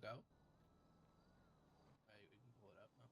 out? Alright, we can pull it up now.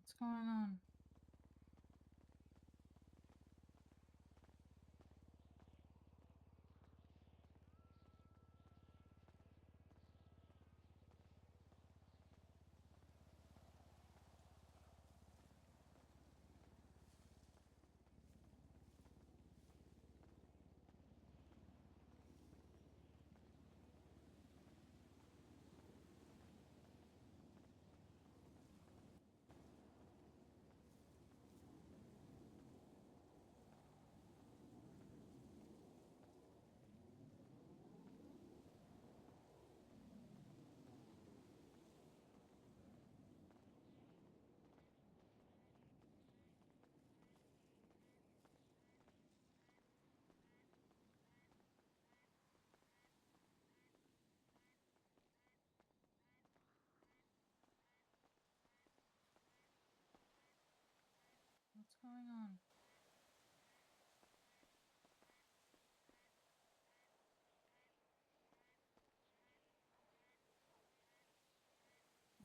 What's going on? What's going on?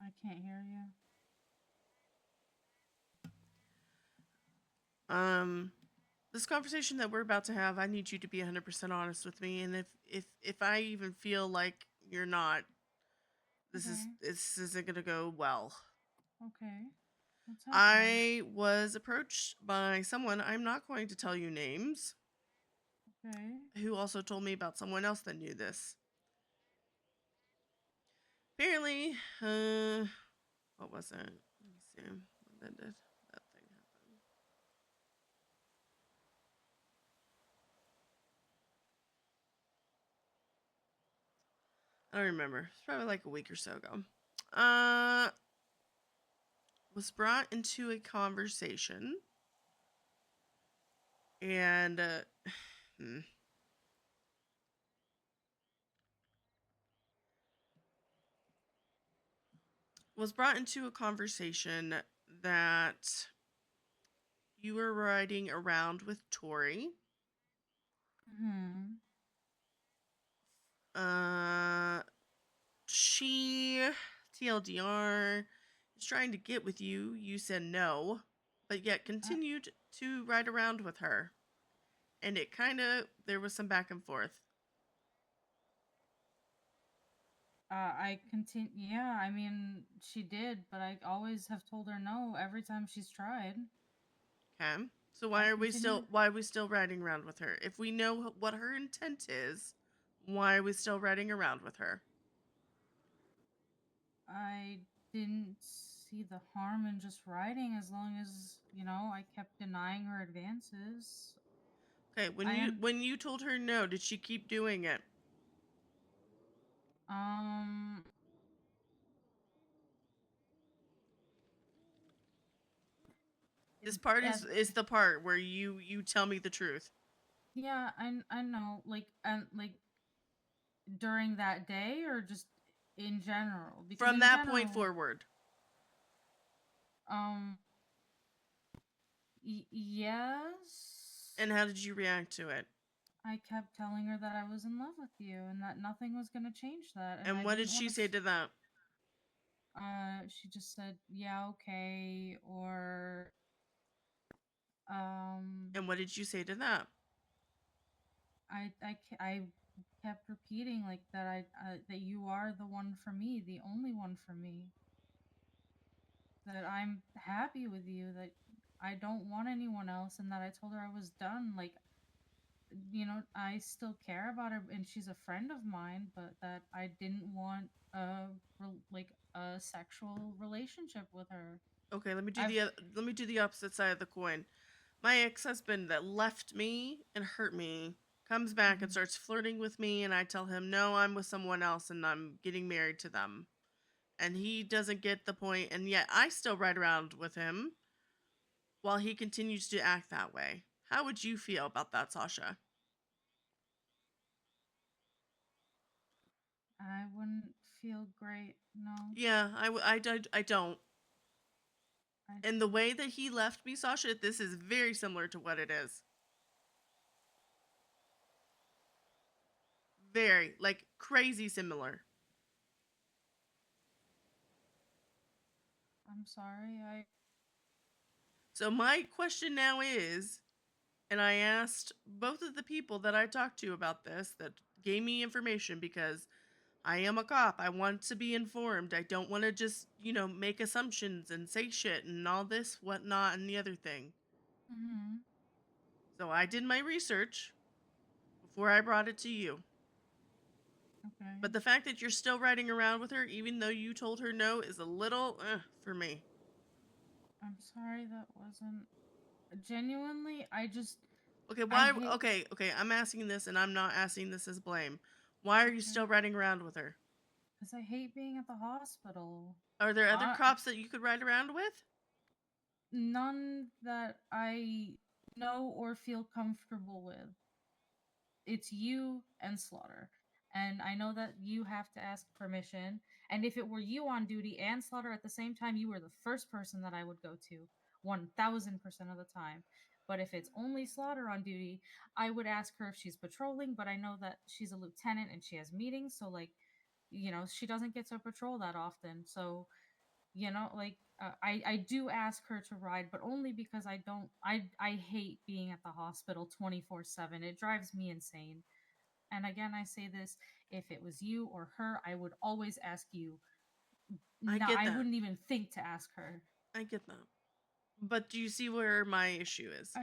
I can't hear you. Um, this conversation that we're about to have, I need you to be 100% honest with me. And if I even feel like you're not, Okay. this isn't gonna go well. Okay. What's happening? I was approached by someone. I'm not going to tell you names. Okay. Who also told me about someone else that knew this. Apparently, what was it? Let me see. When did that thing happen? I don't remember. It's probably like a week or so ago. Uh, was brought into a conversation and hmm, was brought into a conversation that you were riding around with Tori. Hmm. Uh, she, TLDR, is trying to get with you. You said no, but yet Uh, continued to ride around with her. And it kind of, there was some back and forth. I continue. Yeah, I mean, she did, but I always have told her no every time she's tried. Okay. So I continue. why are we still riding around with her? If we know what her intent is, why are we still riding around with her? I didn't see the harm in just writing as long as, I kept denying her advances. Okay, I am. when you told her no, did she keep doing it? Um. This part At is the part where you tell me the truth. Yeah, I know, and during that day or just in general? Because From in that point general, forward. um, yes, And how did you react to it? I kept telling her that I was in love with you and that nothing was gonna change that, and And I what did didn't she want say to. to that? She just said, "Yeah, okay," or um, And what did you say to that? I kept repeating like that that you are the one for me, the only one for me. That I'm happy with you, that I don't want anyone else, and that I told her I was done. Like, I still care about her and she's a friend of mine, but that I didn't want like a sexual relationship with her. Okay, I've let me do the opposite side of the coin. My ex-husband that left me and hurt me comes back and Mhm. starts flirting with me and I tell him, "No, I'm with someone else and I'm getting married to them." And he doesn't get the point and yet I still ride around with him while he continues to act that way. How would you feel about that, Sasha? I wouldn't feel great. No. Yeah, I don't. I And the way that he left me, Sasha, this is very similar to what it is. Very, like, crazy similar. I'm sorry. So my question now is, and I asked both of the people that I talked to about this that gave me information because I am a cop. I want to be informed. I don't want to just, make assumptions and say shit and all this, whatnot, and the other thing. Mm-hmm. So I did my research before I brought it to you. Okay. But the fact that you're still riding around with her, even though you told her no, is a little for me. I'm sorry that wasn't genuinely. Okay, I why? hate. Okay, I'm asking this and I'm not asking this as blame. Why are you Okay. still riding around with her? Because I hate being at the hospital. Are there other Uh, cops that you could ride around with? None that I know or feel comfortable with. It's you and Slaughter. And I know that you have to ask permission. And if it were you on duty and Slaughter at the same time, you were the first person that I would go to 1000% of the time. But if it's only Slaughter on duty, I would ask her if she's patrolling. But I know that she's a lieutenant and she has meetings. So, like, she doesn't get to patrol that often. So, I do ask her to ride, but only because I hate being at the hospital 24/7. It drives me insane. And again, I say this, if it was you or her, I would always ask you. I No, get I that. wouldn't even think to ask her. I get that. But do you see where my issue is?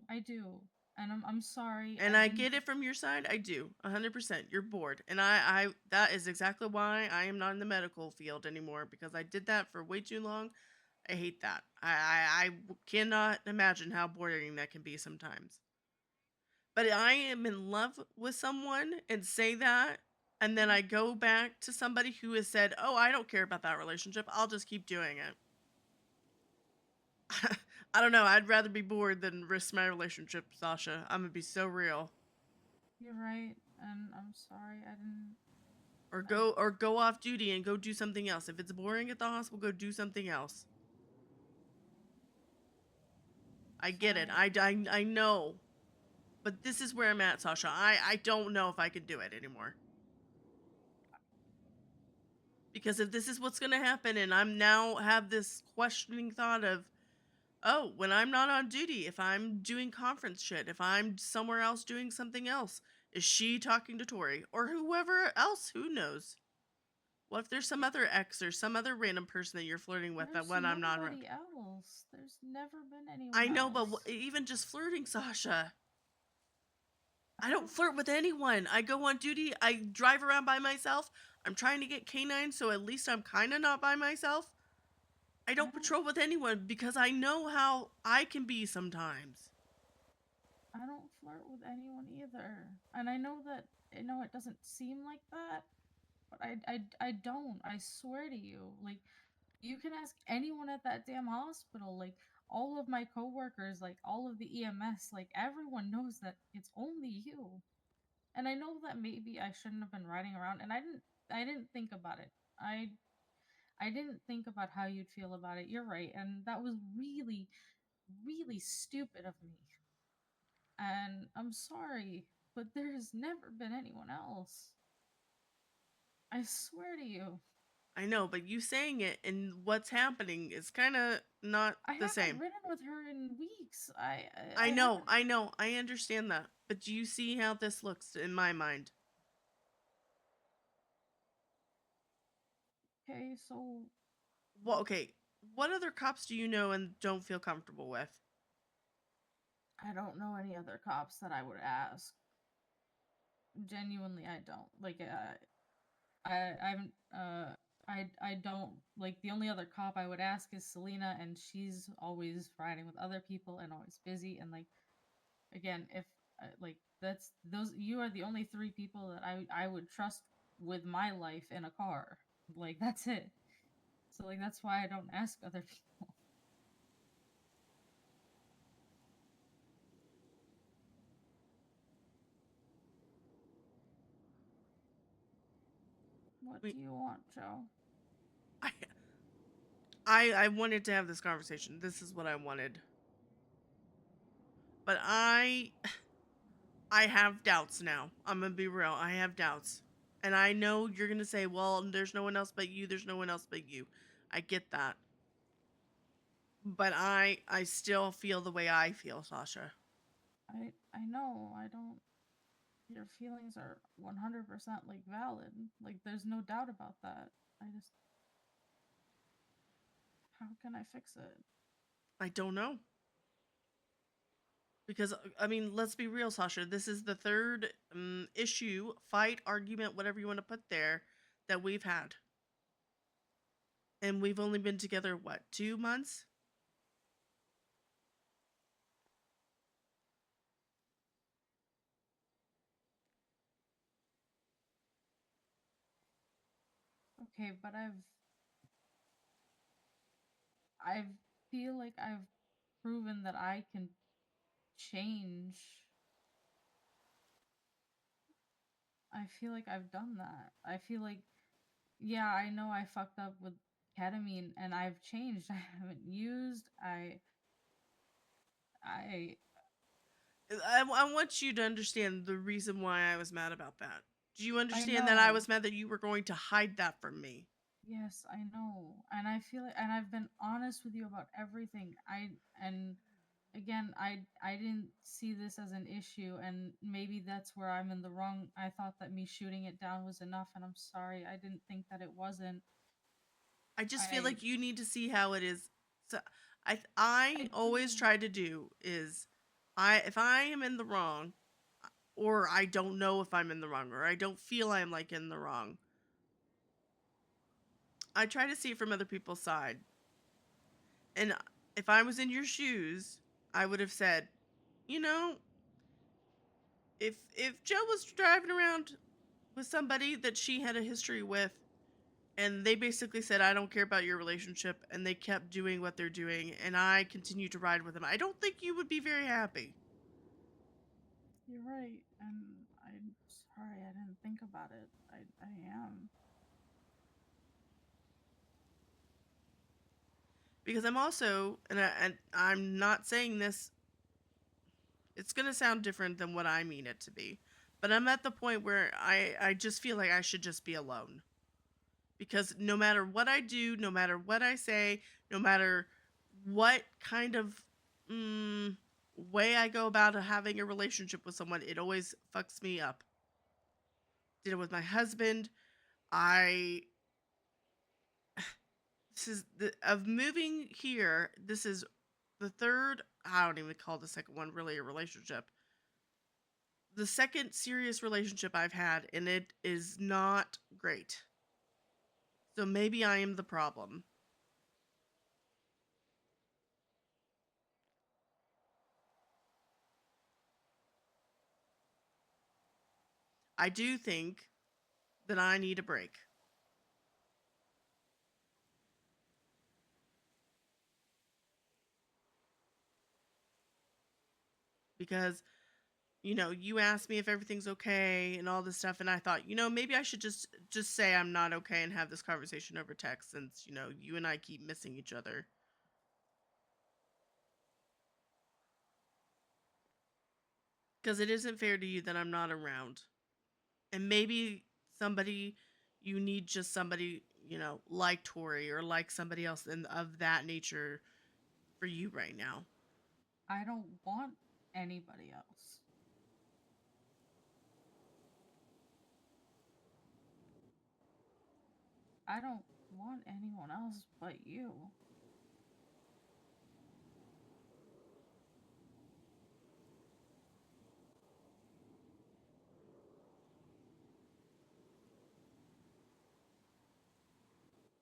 I do. And I'm sorry. And I I didn't. get it from your side. I do. 100%. You're bored. And I that is exactly why I am not in the medical field anymore because I did that for way too long. I hate that. I cannot imagine how boring that can be sometimes. But I am in love with someone and say that, and then I go back to somebody who has said, "Oh, I don't care about that relationship. I'll just keep doing it." I don't know. I'd rather be bored than risk my relationship, Sasha. I'm gonna be so real. You're right, and I'm sorry. I didn't. Or I go off duty and go do something else. If it's boring at the hospital, go do something else. I get it. sorry. I know. But this is where I'm at, Sasha. I don't know if I can do it anymore. Because if this is what's going to happen and I'm now have this questioning thought of, oh, when I'm not on duty, if I'm doing conference shit, if I'm somewhere else doing something else, is she talking to Tori or whoever else? Who knows? What if there's some other ex or some other random person that you're flirting with that There's when I'm not around? nobody else. There's never been anyone I know, but else. even just flirting, Sasha. I I don't don't. flirt with anyone. I go on duty. I drive around by myself. I'm trying to get canine, so at least I'm kind of not by myself. I I don't don't. patrol with anyone because I know how I can be sometimes. I don't flirt with anyone either. And I know that it doesn't seem like that, but I don't. I swear to you. Like, you can ask anyone at that damn hospital, like all of my coworkers, like all of the EMS, like everyone knows that it's only you. And I know that maybe I shouldn't have been riding around, and I didn't think about it. I didn't think about how you'd feel about it. You're right, and that was really really stupid of me. And I'm sorry, but there's never been anyone else. I swear to you. I know, but you saying it and what's happening is kind of not I the haven't same. ridden with her in weeks. I I know, haven't. I know, I understand that. But do you see how this looks in my mind? Okay, so Well, okay, what other cops do you know and don't feel comfortable with? I don't know any other cops that I would ask. Genuinely, I don't. Like, I haven't. I don't like the only other cop I would ask is Selena, and she's always riding with other people and always busy. And like, again, if like that's those, you are the only three people that I would trust with my life in a car. Like, that's it. So like that's why I don't ask other people. What We, do you want, Joe? I, I wanted to have this conversation. This is what I wanted. But I have doubts now. I'm gonna be real. I have doubts. And I know you're gonna say, well, there's no one else but you, there's no one else but you. I get that. But I still feel the way I feel, Sasha. I know. I don't. Your feelings are 100% like valid. Like there's no doubt about that. I just, how can I fix it? I don't know. Because I mean, let's be real, Sasha. This is the third issue, fight, argument, whatever you want to put there, that we've had, and we've only been together what, 2 months? Okay, but I feel like I've proven that I can change. I feel like I've done that. I feel like, yeah, I know I fucked up with ketamine and I've changed. I haven't used. I I want you to understand the reason why I was mad about that. Do you I understand that I know. was mad that you were going to hide that from me? Yes, I know. And I feel like, and I've been honest with you about everything. And again, I didn't see this as an issue, and maybe that's where I'm in the wrong. I thought that me shooting it down was enough, and I'm sorry. I didn't think that it wasn't. I just feel I like you need to see how it is. So I I always do. try to do is, if I am in the wrong, or I don't know if I'm in the wrong, or I don't feel I'm like in the wrong, I try to see it from other people's side. And if I was in your shoes, I would have said, you know, if Joe was driving around with somebody that she had a history with, and they basically said, I don't care about your relationship, and they kept doing what they're doing, and I continued to ride with them, I don't think you would be very happy. You're right, and I'm sorry. I didn't think about it. I am. Because I'm also, and I'm not saying this, it's going to sound different than what I mean it to be, but I'm at the point where I just feel like I should just be alone. Because no matter what I do, no matter what I say, no matter what kind of way I go about having a relationship with someone, it always fucks me up. Did it with my husband. I This is the of moving here. This is the third. I don't even call the second one really a relationship. The second serious relationship I've had, and it is not great. So maybe I am the problem. I do think that I need a break. Because you asked me if everything's okay and all this stuff, and I thought, maybe I should just say I'm not okay and have this conversation over text, since you and I keep missing each other. Because it isn't fair to you that I'm not around. And maybe somebody, you need just somebody, like Tori, or like somebody else of that nature for you right now. I don't want anybody else. I don't want anyone else but you.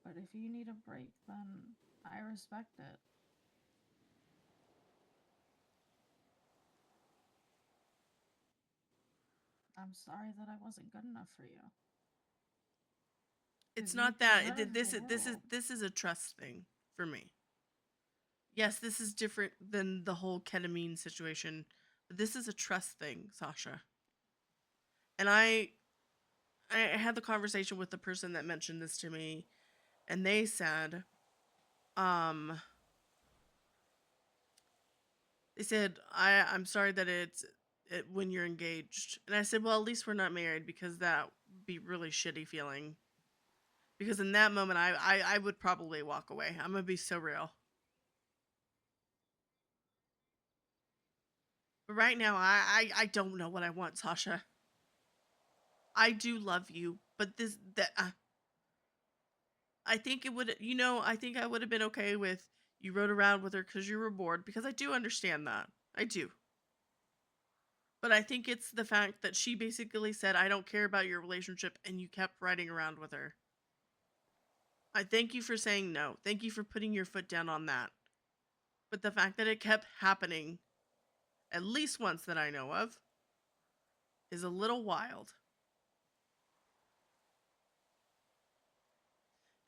But if you need a break, then I respect it. I'm sorry that I wasn't good enough for you. It's Because you not that deserve the world. this is a trust thing for me. Yes, this is different than the whole ketamine situation, but this is a trust thing, Sasha. And I had the conversation with the person that mentioned this to me, and they said, um, I'm sorry that when you're engaged, and I said, well, at least we're not married, because that would be really shitty feeling. Because in that moment, I would probably walk away. I'm gonna be so real. But right now, I don't know what I want, Sasha. I do love you, but I think it would, I think I would have been okay with you rode around with her because you were bored, because I do understand that. I do. But I think it's the fact that she basically said, I don't care about your relationship, and you kept riding around with her. I thank you for saying no. Thank you for putting your foot down on that. But the fact that it kept happening, at least once that I know of, is a little wild.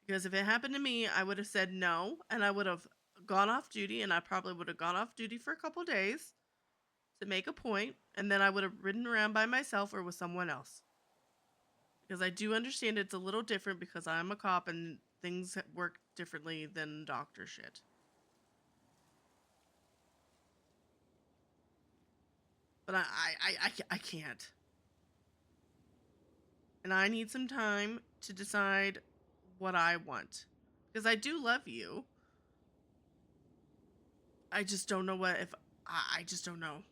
Because if it happened to me, I would have said no, and I would have gone off duty, and I probably would have gone off duty for a couple days to make a point, and then I would have ridden around by myself or with someone else. Because I do understand it's a little different because I'm a cop and things work differently than doctor shit. But I can't. And I need some time to decide what I want. Because I do love you. I just don't know what if I just don't know.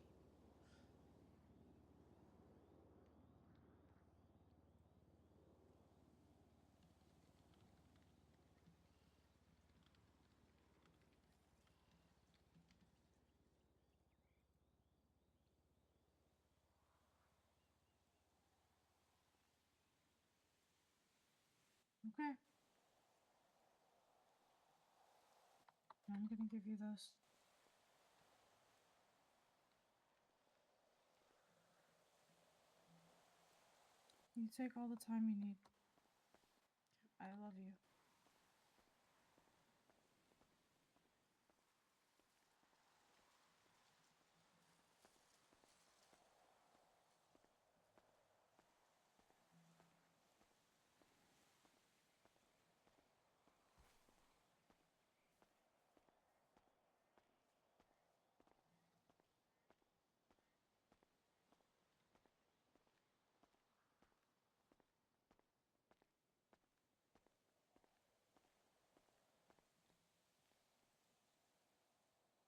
Okay. I'm gonna give you this. You take all the time you need. I love you.